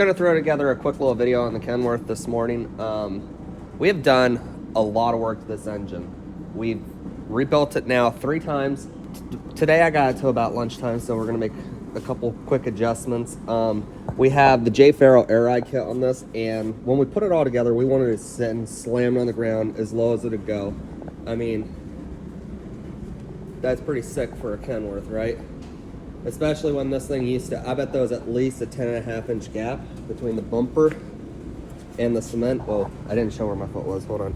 gonna throw together a quick little video on the Kenworth this morning. We have done a lot of work to this engine. We've rebuilt it now 3 times. Today I got it to about lunchtime, so we're gonna make a couple quick adjustments. We have the J. Farrell air ride kit on this, and when we put it all together, we wanted to sit and slam it on the ground as low as it would go. I mean, that's pretty sick for a Kenworth, right? Especially when this thing used to, I bet there was at least a 10.5-inch gap between the bumper and the cement. Well, I didn't show where my foot was, hold on.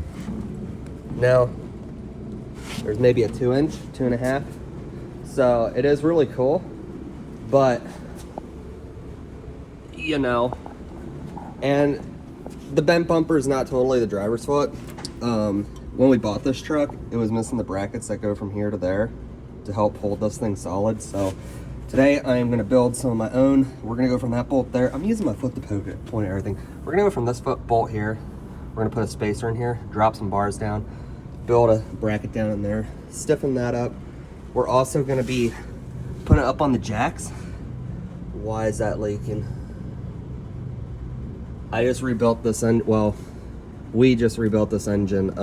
Now, there's maybe a 2-inch, 2.5. So it is really cool, but you know, and the bent bumper is not totally the driver's fault. When we bought this truck, it was missing the brackets that go from here to there to help hold this thing solid. So today I am going to build some of my own. We're going to go from that bolt there. I'm using my foot to point at everything. We're going to go from this foot bolt here. We're going to put a spacer in here, drop some bars down, build a bracket down in there, stiffen that up. We're also going to be putting it up on the jacks. Why is that leaking? I just rebuilt this engine. Well, we just rebuilt this engine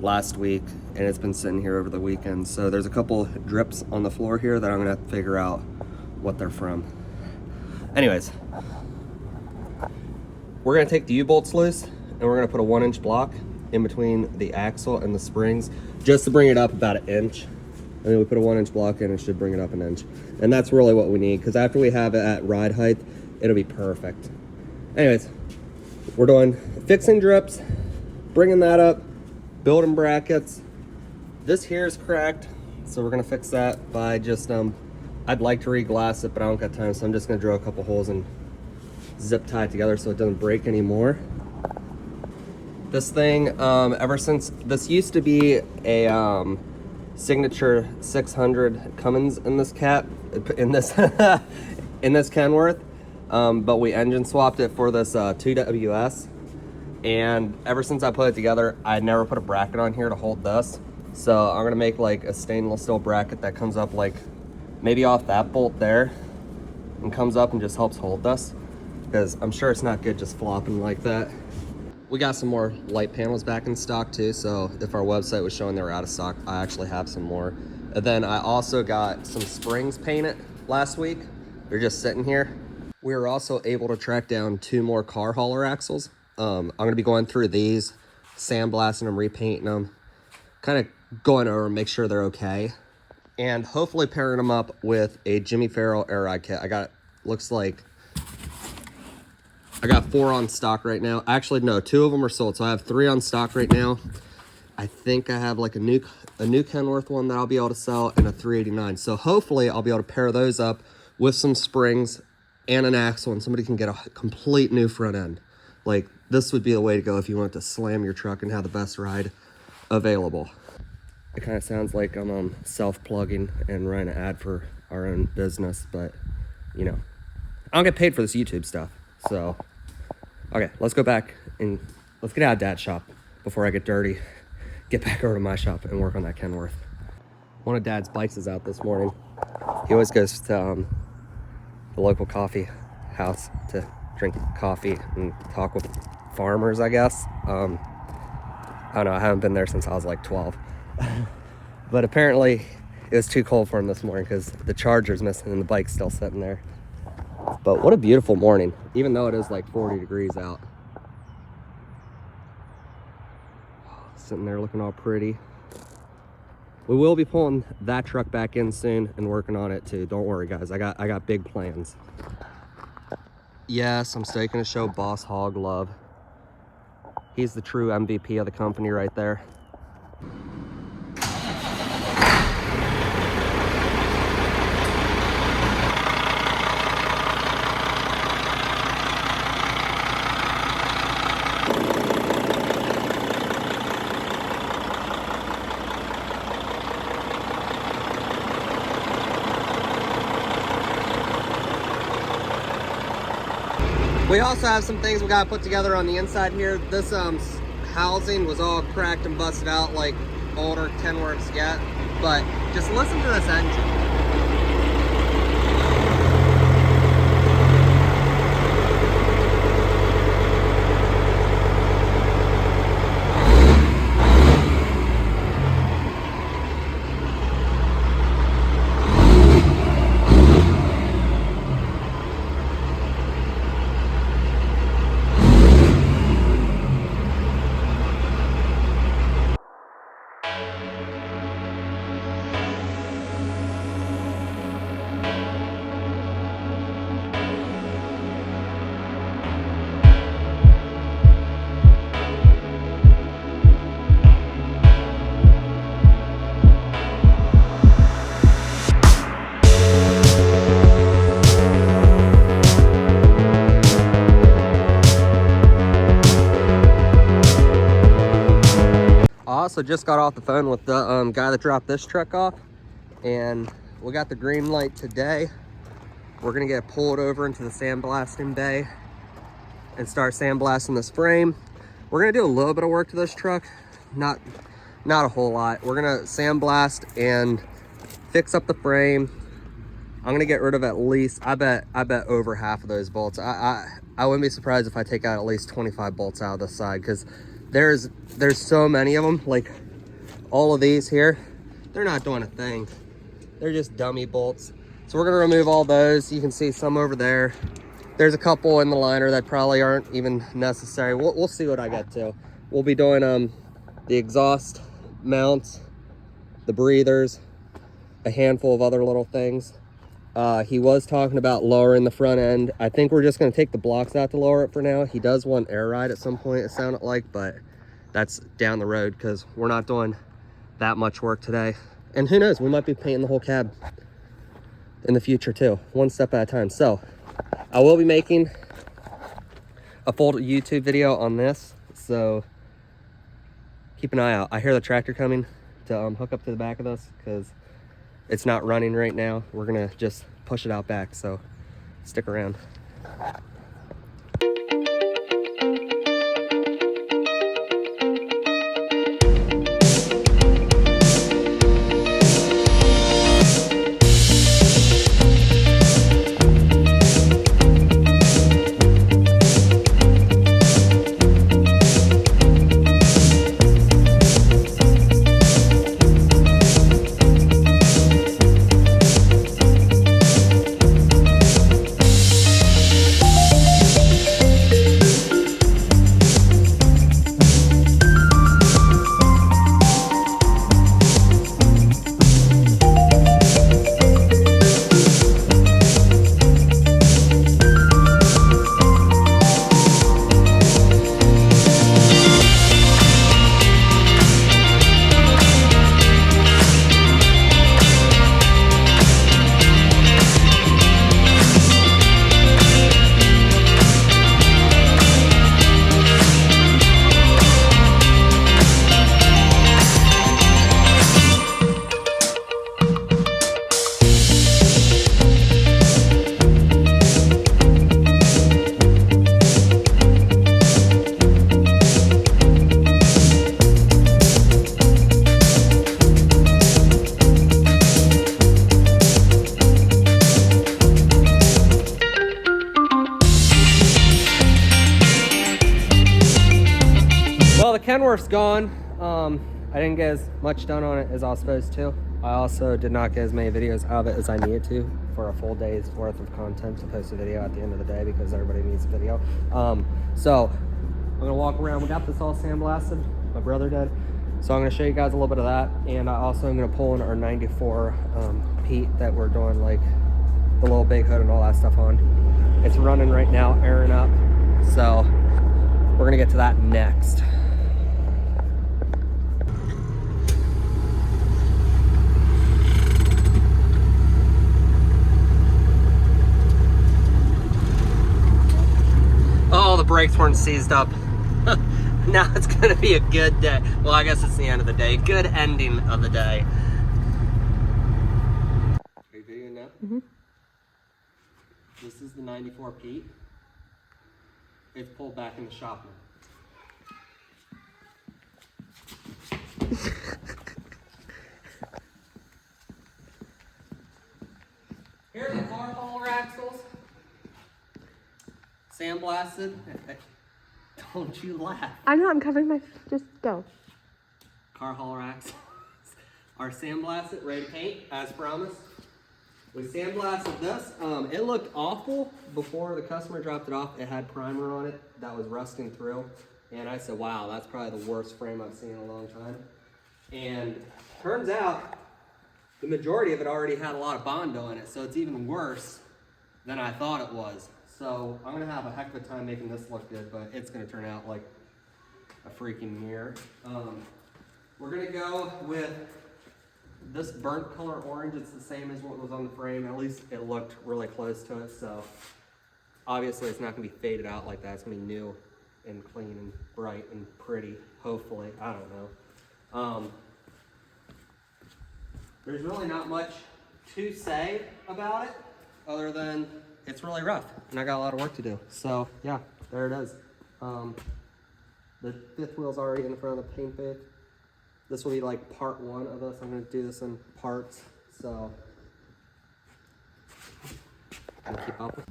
last week, and it's been sitting here over the weekend. So there's a couple drips on the floor here that I'm gonna have to figure out what they're from. Anyways, we're gonna take the U-bolts loose, and we're gonna put a 1-inch block in between the axle and the springs just to bring it up about 1 inch. And then we put a 1-inch block in, it should bring it up 1 inch. And that's really what we need, because after we have it at ride height, it'll be perfect. Anyways, we're doing fixing drips, bringing that up, building brackets. This here is cracked, so we're gonna fix that by just, I'd like to re-glass it, but I don't got time, so I'm just gonna drill a couple holes and zip tie it together so it doesn't break anymore. This thing, ever since, this used to be a Signature 600 Cummins in this in this in this Kenworth, but we engine swapped it for this 2WS, and ever since I put it together, I never put a bracket on here to hold this. So I'm gonna make like a stainless steel bracket that comes up like maybe off that bolt there and comes up and just helps hold this, because I'm sure it's not good just flopping like that. We got some more light panels back in stock too, so if our website was showing they were out of stock, I actually have some more. And then I also got some springs painted last week. They're just sitting here. We were also able to track down 2 more car hauler axles. I'm gonna be going through these, sandblasting them, repainting them, kind of going over and make sure they're okay, and hopefully pairing them up with a Jimmy Farrell air ride kit. I got, looks like I got 4 on stock right now. Actually, no, 2 of them are sold, so I have 3 on stock right now. I think I have like a new Kenworth one that I'll be able to sell, and a 389. So hopefully I'll be able to pair those up with some springs and an axle, and somebody can get a complete new front end. Like, this would be the way to go if you want to slam your truck and have the best ride available. It kind of sounds like I'm self-plugging and running an ad for our own business, but you know, I don't get paid for this YouTube stuff, so. Okay, let's go back and let's get out of Dad's shop before I get dirty. Get back over to my shop and work on that Kenworth. One of Dad's bikes is out this morning. He always goes to the local coffee house to drink coffee and talk with farmers, I guess. I don't know, I haven't been there since I was like 12. But apparently it was too cold for him this morning because the charger's missing and the bike's still sitting there. But what a beautiful morning, even though it is like 40 degrees out. Sitting there looking all pretty. We will be pulling that truck back in soon and working on it too. Don't worry guys, I got big plans. Yes, I'm still gonna show Boss Hog love. He's the true MVP of the company right there. We also have some things we got to put together on the inside here. This housing was all cracked and busted out like older Kenworths get, but just listen to this engine. also just got off the phone with the guy that dropped this truck off, and we got the green light today. We're gonna get pulled over into the sandblasting bay and start sandblasting this frame. We're gonna do a little bit of work to this truck, not a whole lot. We're gonna sandblast and fix up the frame. I'm gonna get rid of at least, I bet over half of those bolts. I wouldn't be surprised if I take out at least 25 bolts out of the side, because there's so many of them. Like all of these here, they're not doing a thing. They're just dummy bolts. So we're gonna remove all those. You can see some over there. There's a couple in the liner that probably aren't even necessary. We'll see what I get to. We'll be doing the exhaust mounts, the breathers, a handful of other little things. He was talking about lowering the front end. I think we're just going to take the blocks out to lower it for now. He does want air ride at some point, it sounded like, but that's down the road because we're not doing that much work today. And who knows, we might be painting the whole cab in the future too, one step at a time. So I will be making a full YouTube video on this, so keep an eye out. I hear the tractor coming to hook up to the back of this because it's not running right now. We're gonna just push it out back, so stick around. Well, the kenworth's gone. I didn't get as much done on it as I was supposed to. I also did not get as many videos out of it as I needed to for a full day's worth of content to post a video at the end of the day, because everybody needs a video. So I'm gonna walk around. We got this all sandblasted, my brother did. So I'm gonna show you guys a little bit of that. And I also am gonna pull in our 94 Pete that we're doing like the little big hood and all that stuff on. It's running right now, airing up. So we're gonna get to that next. Oh, the brakes weren't seized up. Now it's gonna be a good day. Well, I guess it's the end of the day. Good ending of the day. Are you videoing now? Mm-hmm. This is the 94 Pete. It's pulled back in the shop now. Here are the car hauler axles. Sandblasted. Don't you laugh. I'm not, I'm covering my, just go. Car hauler axles are sandblasted, ready to paint, as promised. We sandblasted this. It looked awful before the customer dropped it off. It had primer on it that was rusting through. And I said, wow, that's probably the worst frame I've seen in a long time. And turns out the majority of it already had a lot of Bondo in it, so it's even worse than I thought it was. So I'm gonna have a heck of a time making this look good, but it's gonna turn out like a freaking mirror. We're gonna go with this burnt color orange. It's the same as what was on the frame. At least it looked really close to it. So obviously it's not gonna be faded out like that. It's gonna be new and clean and bright and pretty, hopefully. I don't know. There's really not much to say about it other than it's really rough and I got a lot of work to do. So yeah, there it is. The fifth wheel's already in front of the paint bake. This will be like part one of this. I'm gonna do this in parts. So, I'm gonna keep up with